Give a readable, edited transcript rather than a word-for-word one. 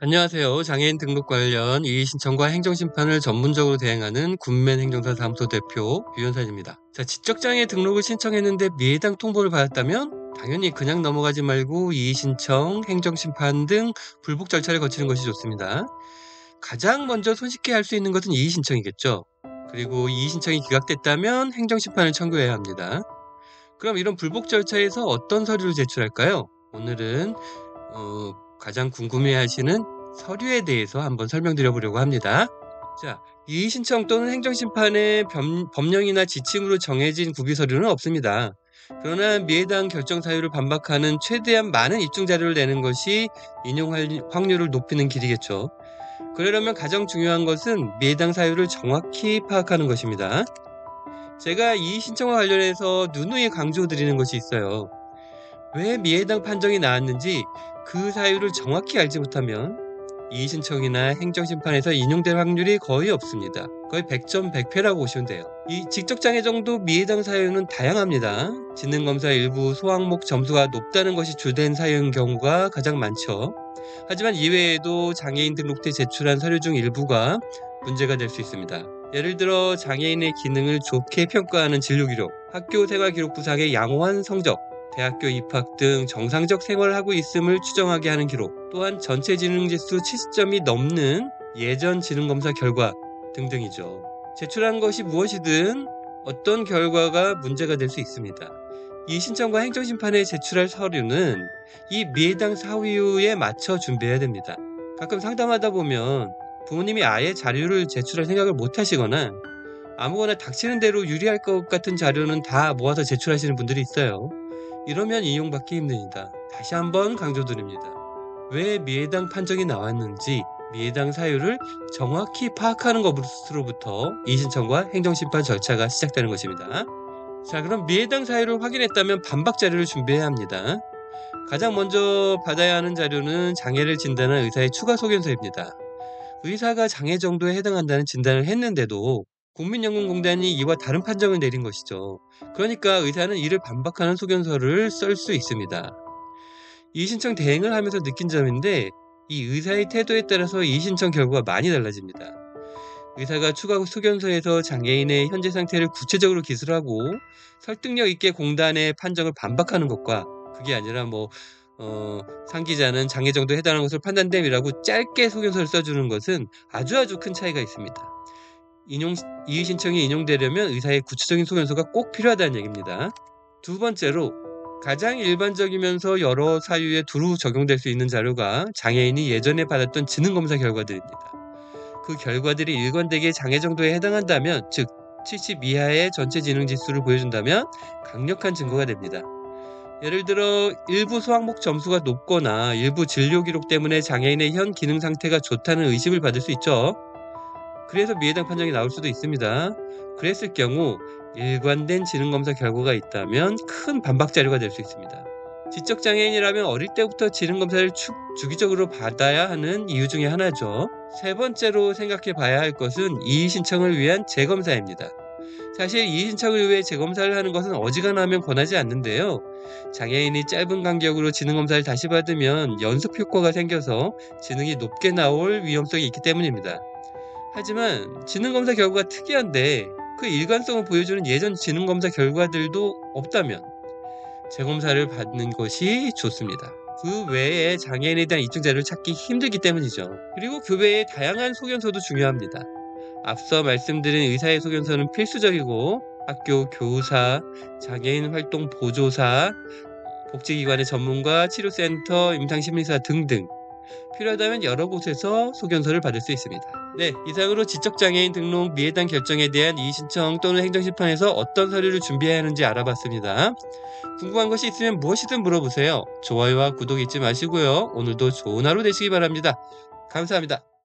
안녕하세요. 장애인 등록 관련 이의신청과 행정심판을 전문적으로 대행하는 군맨 행정사 사무소 대표 유현산입니다. 자, 지적장애 등록을 신청했는데 미해당 통보를 받았다면 당연히 그냥 넘어가지 말고 이의신청, 행정심판 등 불복 절차를 거치는 것이 좋습니다. 가장 먼저 손쉽게 할 수 있는 것은 이의신청이겠죠. 그리고 이의신청이 기각됐다면 행정심판을 청구해야 합니다. 그럼 이런 불복 절차에서 어떤 서류를 제출할까요? 오늘은 가장 궁금해하시는 서류에 대해서 한번 설명드려 보려고 합니다. 자, 이의신청 또는 행정심판의 법령이나 지침으로 정해진 구비 서류는 없습니다. 그러나 미해당 결정 사유를 반박하는 최대한 많은 입증 자료를 내는 것이 인용 확률을 높이는 길이겠죠. 그러려면 가장 중요한 것은 미해당 사유를 정확히 파악하는 것입니다. 제가 이의신청과 관련해서 누누이 강조드리는 것이 있어요. 왜 미해당 판정이 나왔는지 그 사유를 정확히 알지 못하면 이의신청이나 행정심판에서 인용될 확률이 거의 없습니다. 거의 100점 100패라고 보시면 돼요. 이 지적장애 정도 미해당 사유는 다양합니다. 지능검사 일부 소항목 점수가 높다는 것이 주된 사유인 경우가 가장 많죠. 하지만 이외에도 장애인 등록때 제출한 서류 중 일부가 문제가 될 수 있습니다. 예를 들어 장애인의 기능을 좋게 평가하는 진료기록, 학교생활기록부상의 양호한 성적, 대학교 입학 등 정상적 생활을 하고 있음을 추정하게 하는 기록, 또한 전체 지능지수 70점이 넘는 예전 지능검사 결과 등등이죠. 제출한 것이 무엇이든 어떤 결과가 문제가 될 수 있습니다. 이 신청과 행정심판에 제출할 서류는 이 미해당 사유에 맞춰 준비해야 됩니다. 가끔 상담하다 보면 부모님이 아예 자료를 제출할 생각을 못 하시거나 아무거나 닥치는 대로 유리할 것 같은 자료는 다 모아서 제출하시는 분들이 있어요. 이러면 이용받기 힘듭니다. 다시 한번 강조드립니다. 왜 미해당 판정이 나왔는지 미해당 사유를 정확히 파악하는 것으로부터 이의신청과 행정심판 절차가 시작되는 것입니다. 자, 그럼 미해당 사유를 확인했다면 반박 자료를 준비해야 합니다. 가장 먼저 받아야 하는 자료는 장애를 진단한 의사의 추가 소견서입니다. 의사가 장애 정도에 해당한다는 진단을 했는데도 국민연금공단이 이와 다른 판정을 내린 것이죠. 그러니까 의사는 이를 반박하는 소견서를 쓸 수 있습니다. 이의신청 대행을 하면서 느낀 점인데 이 의사의 태도에 따라서 이의신청 결과가 많이 달라집니다. 의사가 추가 소견서에서 장애인의 현재 상태를 구체적으로 기술하고 설득력 있게 공단의 판정을 반박하는 것과 그게 아니라 상기자는 장애 정도에 해당하는 것을 판단됨이라고 짧게 소견서를 써주는 것은 아주 큰 차이가 있습니다. 이의신청이 인용되려면 의사의 구체적인 소견서가 꼭 필요하다는 얘기입니다. 두 번째로 가장 일반적이면서 여러 사유에 두루 적용될 수 있는 자료가 장애인이 예전에 받았던 지능검사 결과들입니다. 그 결과들이 일관되게 장애 정도에 해당한다면, 즉 70 이하의 전체 지능 지수를 보여준다면 강력한 증거가 됩니다. 예를 들어 일부 소항목 점수가 높거나 일부 진료 기록 때문에 장애인의 현 기능 상태가 좋다는 의심을 받을 수 있죠. 그래서 미해당 판정이 나올 수도 있습니다. 그랬을 경우 일관된 지능검사 결과가 있다면 큰 반박 자료가 될 수 있습니다. 지적장애인이라면 어릴 때부터 지능검사를 주기적으로 받아야 하는 이유 중에 하나죠. 세 번째로 생각해 봐야 할 것은 이의신청을 위한 재검사입니다. 사실 이의신청을 위해 재검사를 하는 것은 어지간하면 권하지 않는데요. 장애인이 짧은 간격으로 지능검사를 다시 받으면 연속 효과가 생겨서 지능이 높게 나올 위험성이 있기 때문입니다. 하지만 지능검사 결과가 특이한데 그 일관성을 보여주는 예전 지능검사 결과들도 없다면 재검사를 받는 것이 좋습니다. 그 외에 장애인에 대한 입증 자료를 찾기 힘들기 때문이죠. 그리고 그 외에 다양한 소견서도 중요합니다. 앞서 말씀드린 의사의 소견서는 필수적이고 학교 교사, 장애인 활동 보조사, 복지기관의 전문가, 치료센터, 임상심리사 등등 필요하다면 여러 곳에서 소견서를 받을 수 있습니다. 네, 이상으로 지적장애인 등록 미해당 결정에 대한 이의신청 또는 행정심판에서 어떤 서류를 준비해야 하는지 알아봤습니다. 궁금한 것이 있으면 무엇이든 물어보세요. 좋아요와 구독 잊지 마시고요. 오늘도 좋은 하루 되시기 바랍니다. 감사합니다.